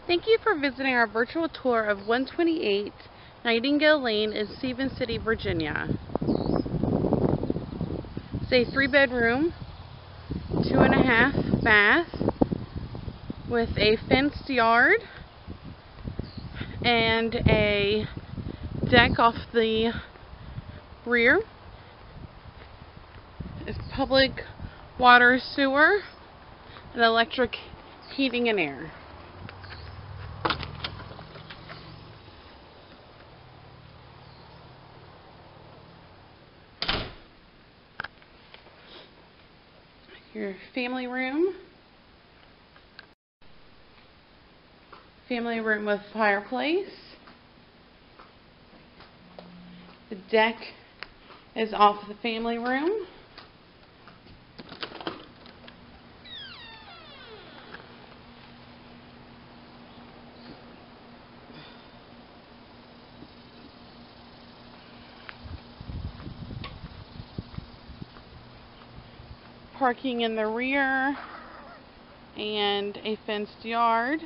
Thank you for visiting our virtual tour of 128 Nightingale Lane in Stephens City, Virginia. It's a 3-bedroom, 2.5 bath with a fenced yard and a deck off the rear. It's public water, sewer, and electric heating and air. Your family room with fireplace. The deck is off the family room. Parking in the rear and a fenced yard.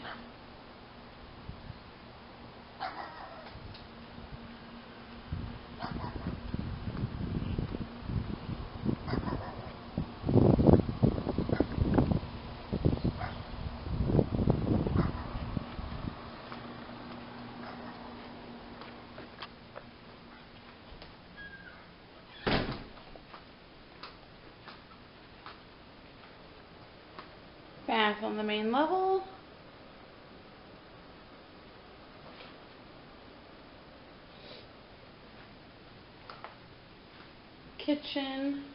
Bath on the main level. Kitchen.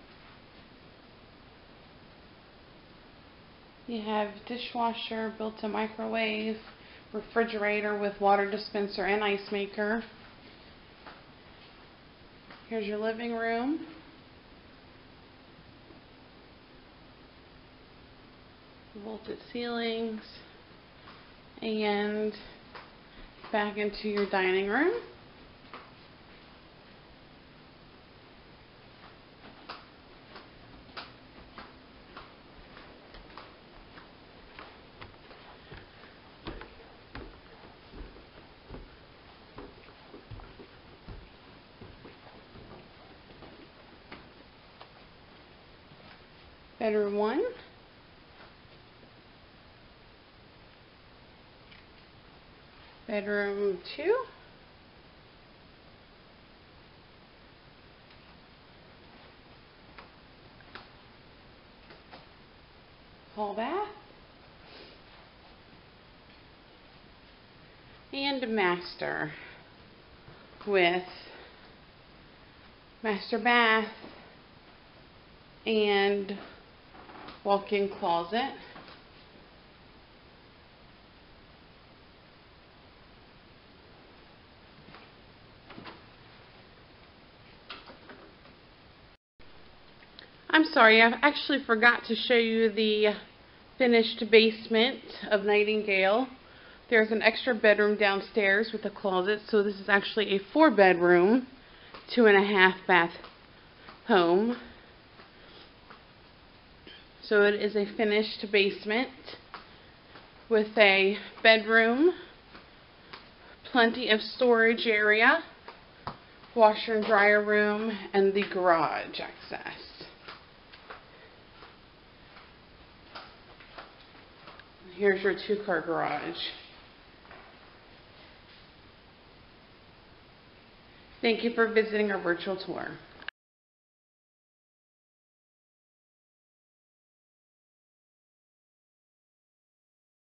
You have dishwasher, built-in microwave, refrigerator with water dispenser and ice maker. Here's your living room. Vaulted ceilings, and back into your dining room. Bedroom 1. Bedroom 2. Hall bath. And a master with master bath and walk-in closet. I'm sorry, I actually forgot to show you the finished basement of Nightingale. There's an extra bedroom downstairs with a closet, so this is actually a 4-bedroom, 2.5 bath home. So it is a finished basement with a bedroom, plenty of storage area, washer and dryer room, and the garage access. Here's your 2-car garage. Thank you for visiting our virtual tour.